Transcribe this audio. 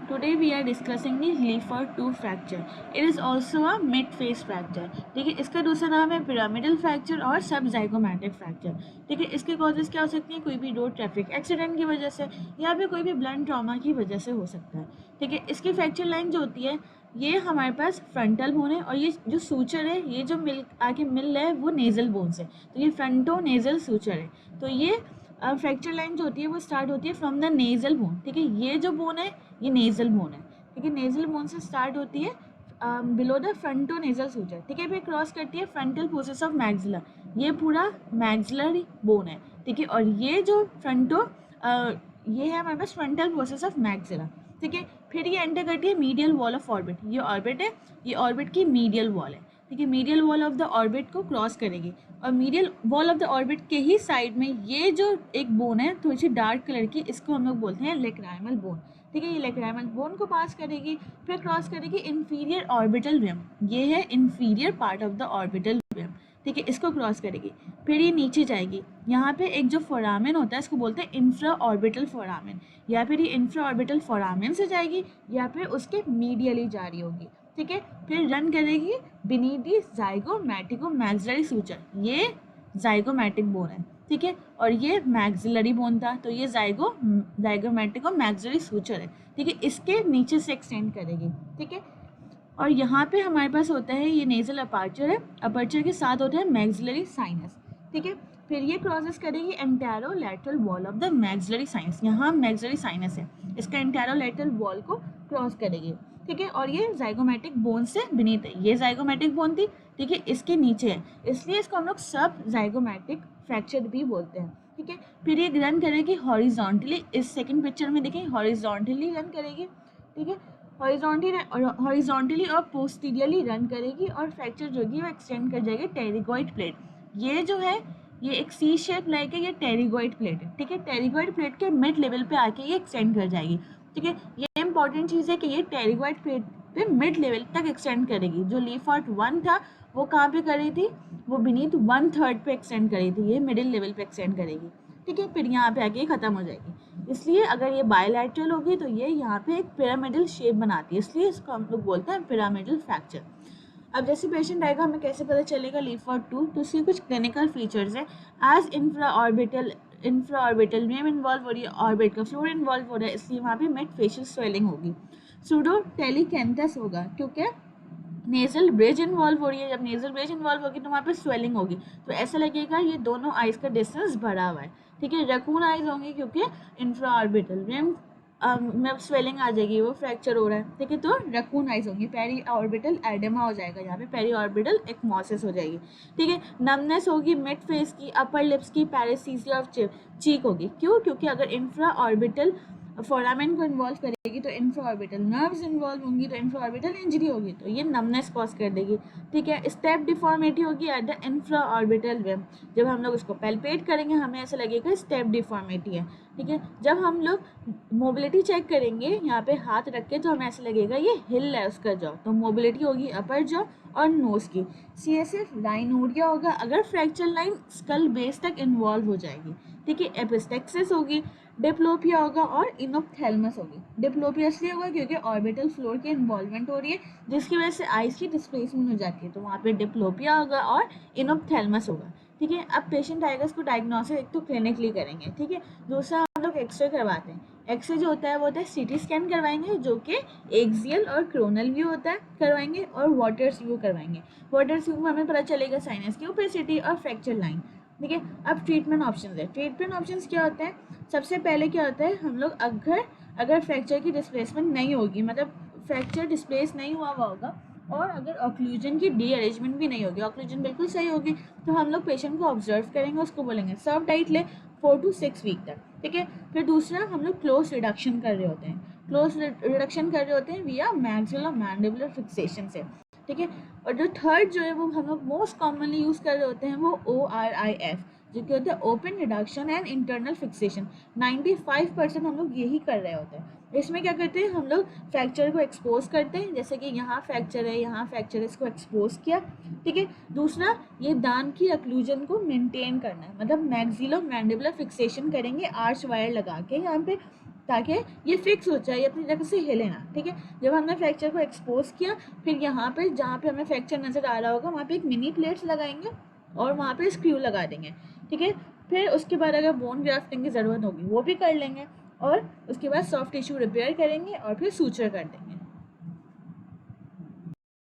Today we are discussing the Leifert 2 fracture. It is also a mid-phase fracture. ठीक है, इसका दूसरा नाम है पिरामिडल फ्रैक्चर और सब जाइगोमैटिक फ्रैक्चर. ठीक है, इसके कॉजेज क्या हो सकती हैं? कोई भी रोड ट्रैफिक एक्सीडेंट की वजह से या फिर कोई भी ब्लंट ट्रॉमा की वजह से हो सकता है. ठीक है, इसकी फ्रैक्चर लाइन जो होती है ये हमारे पास फ्रंटल बोन है और ये जो सूचर है ये जो आके मिल रहा है वो नेजल बोन से. तो ये फ्रंटो नेजल सूचर है. तो ये फ्रैक्चर लाइन जो होती है वो स्टार्ट होती है फ्रॉम द नेजल बोन. ठीक है, ये जो बोन है ये नेजल बोन है. ठीक है, नेजल बोन से स्टार्ट होती है below the fronto nasal suture. ठीक है, फिर क्रॉस करती है फ्रंटल प्रोसेस ऑफ मैक्सिला. ये पूरा मैक्सिलरी बोन है. ठीक है, और ये जो फ्रंटो ये है हमारे पास फ्रंटल प्रोसेस ऑफ मैक्सिला. ठीक है, फिर ये एंटर करती है मीडियल वॉल ऑफ ऑर्बिट. ये ऑर्बिट है, ये ऑर्बिट की मीडियल वॉल है. ठीक है, medial wall of the orbit को क्रॉस करेगी और medial wall of the orbit के ही साइड में ये जो एक बोन है थोड़ी सी डार्क कलर की, इसको हम लोग बोलते हैं लेक्राइमल बोन. ठीक है, ये लेक्राइमल बोन को पास करेगी, फिर क्रॉस करेगी इंफीरियर ऑर्बिटल रिम. ये है inferior part of the orbital rim. ठीक है, इसको क्रॉस करेगी, फिर ये नीचे जाएगी. यहाँ पे एक जो फोरामेन होता है इसको बोलते हैं इंफ्रा ऑर्बिटल फोरामेन. या फिर ये इंफ्रा ऑर्बिटल फोरामेन से जाएगी या फिर उसके मीडियली जा रही होगी. ठीक है, फिर रन करेगी बीनीथ दी जाइगोमैटिको मैक्सिलरी सूचर. ये जाइगोमैटिक बोन है. ठीक है, और ये मैक्सिलरी बोन था तो ये जाइगोमैटिको मैक्सिलरी सूचर है. ठीक है, इसके नीचे से एक्सटेंड करेगी. ठीक है, और यहाँ पे हमारे पास होता है ये नेजल अपर्चर है. अपर्चर के साथ होता है मैक्सिलरी साइनस. ठीक है, फिर ये क्रॉसेस करेगी anterolateral wall of the maxillary sinus. यहाँ मैक्सिलरी साइनस है, इसका एंटेरोलैटरल वॉल को क्रॉस करेगी. ठीक है, और ये जाइगोमैटिक बोन से बीनीथ है. ये जाइगोमैटिक बोन थी. ठीक है, इसके नीचे है, इसलिए इसको हम लोग सब जाइगोमैटिक फ्रैक्चर भी बोलते हैं. ठीक है, फिर ये रन करेगी हॉरिजॉन्टली. इस सेकंड पिक्चर में देखें हॉरिजॉन्टली रन करेगी. ठीक है, हॉरिजॉन्टली और पोस्टीरियरली रन करेगी और फ्रैक्चर जो है वो एक्सटेंड कर जाएगी टेरिगोइड प्लेट. ये जो है ये एक सी शेप लाइक है, ये टेरिगोइड प्लेट है. ठीक है, टेरिगोइड प्लेट के मिड लेवल पे आके ये एक्सटेंड कर जाएगी. ठीक है, ये इंपॉर्टेंट चीज़ है कि ये टेरिगोइड प्लेट पे मिड लेवल तक एक्सटेंड करेगी. जो लीफर्ट 1 था वो कहाँ पे करी थी? वो बीनीथ 1/3 पे एक्सटेंड करी थी. ये मिडिल लेवल पे एक्सटेंड करेगी. ठीक है, फिर यहाँ पे आके ख़त्म हो जाएगी. इसलिए अगर ये बायलैटरल होगी तो ये यहाँ पे एक पिरामिडल शेप बनाती है, इसलिए इसको हम लोग बोलते हैं पिरामिडल फ्रैक्चर. अब जैसे पेशेंट आएगा हमें कैसे पता चलेगा लीफर्ट 2? तो इसके कुछ क्लिनिकल फीचर्स है. एज इंफ्रा ऑर्बिटल में इन्वॉल्व हो रही है, ऑर्बिट का फ्लोर इन्वॉल्व हो रहा है, इसलिए वहाँ पे मिड फेशियल स्वेलिंग होगी. सूडो टेलीकेंथस होगा क्योंकि नेजल ब्रिज इन्वॉल्व हो रही है. जब नेजल ब्रिज इन्वॉल्व होगी तो वहाँ पे स्वेलिंग होगी, तो ऐसा लगेगा ये दोनों आइज का डिस्टेंस बढ़ा हुआ है. ठीक है, रकून आइज होंगी क्योंकि इंफ्रा ऑर्बिटल में स्वेलिंग आ जाएगी, वो फ्रैक्चर हो रहा है. ठीक है, तो रकून आइज होंगी. पेरी ऑर्बिटल एडेमा हो जाएगा, यहाँ पे पेरी ऑर्बिटल एक्मोसिस हो जाएगी. ठीक है, नमनेस होगी मिड फेस की, अपर लिप्स की, पैरेसीसिया ऑफ चीक होगी. क्यों? क्योंकि अगर इंफ्रा ऑर्बिटल फोरामेन को इन्वॉल्व करेगी तो इंफ्रा ऑर्बिटल नर्व्स इन्वॉल्व होंगी तो इंफ्रा ऑर्बिटल इंजरी होगी, तो ये नमनेस कॉज कर देगी. ठीक है, स्टेप डिफॉर्मिटी होगी at the infra orbital rim. जब हम लोग इसको पैल्पेट करेंगे हमें ऐसा लगेगा स्टेप डिफॉर्मिटी है. ठीक है, जब हम लोग मोबिलिटी चेक करेंगे यहाँ पे हाथ रख के तो हमें ऐसा लगेगा ये हिल है उसका जॉ, तो मोबिलिटी होगी अपर जॉ और नोज की. CSF राइनोडिया होगा अगर फ्रैक्चर लाइन स्कल बेस तक इन्वॉल्व हो जाएगी. ठीक है, एपिस्टेक्सिस होगी, डिप्लोपिया होगा और इनोप्थेल्मस होगी. डिप्लोपिया इसलिए होगा क्योंकि ऑर्बिटल फ्लोर की इन्वॉल्वमेंट हो रही है जिसकी वजह से आइज की डिस्प्लेसमेंट हो जाती है, तो वहाँ पे डिप्लोपिया होगा और इनोप्थेल्मस होगा. ठीक है, अब पेशेंट आएगा उसको डायग्नोसिस एक तो क्लिनिकली करेंगे. ठीक है, दूसरा हम लोग एक्सरे करवाते हैं. एक्सरे जो होता है वो होता है CT स्कैन करवाएंगे जो कि एक्सियल और क्रोनल व्यू होता है करवाएंगे, और वाटर्स व्यू करवाएंगे. वाटर्स व्यू में हमें पता चलेगा साइनस की ओपेसिटी और फ्रैक्चर लाइन. ठीक है, अब ट्रीटमेंट ऑप्शंस है. ट्रीटमेंट ऑप्शंस क्या होते हैं? सबसे पहले क्या होता है, हम लोग अगर फ्रैक्चर की डिस्प्लेसमेंट नहीं होगी, मतलब फ्रैक्चर डिस्प्लेस नहीं हुआ होगा और अगर ऑक्लूजन की डी-अरेंजमेंट भी नहीं होगी, ऑक्लूजन बिल्कुल सही होगी, तो हम लोग पेशेंट को ऑब्जर्व करेंगे, उसको बोलेंगे सर्व डाइट ले 4 to 6 वीक तक. ठीक है, फिर दूसरा हम लोग क्लोज रिडक्शन कर रहे होते हैं. क्लोज रिडक्शन कर रहे होते हैं विया मैक्सिलो मैंडिबुलर फिक्सेशन से. ठीक है, और जो थर्ड जो है वो हम लोग मोस्ट कॉमनली यूज़ कर रहे होते हैं वो ORIF, जो कि होता है open reduction and internal fixation. 95% हम लोग यही कर रहे होते हैं. इसमें क्या करते हैं, हम लोग फ्रैक्चर को एक्सपोज करते हैं, जैसे कि यहाँ फ्रैक्चर है, यहाँ फ्रैक्चर है, इसको एक्सपोज किया. ठीक है, दूसरा ये दान की अक्लूजन को मेंटेन करना है, मतलब मैक्सिलो मैंडिबुलर फिक्सेशन करेंगे आर्च वायर लगा के यहाँ पे, ताकि ये फिक्स हो जाए, अपनी जगह से हिले ना। ठीक है, जब हमने फ्रैक्चर को एक्सपोज किया, फिर यहाँ पे जहाँ पे हमें फ्रैक्चर नज़र आ रहा होगा वहाँ पे एक मिनी प्लेट्स लगाएंगे और वहाँ पे स्क्रू लगा देंगे। ठीक है, फिर उसके बाद अगर बोन ग्राफ्टिंग की ज़रूरत होगी वो भी कर लेंगे और उसके बाद सॉफ्ट टिश्यू रिपेयर करेंगे और फिर सूचर कर देंगे।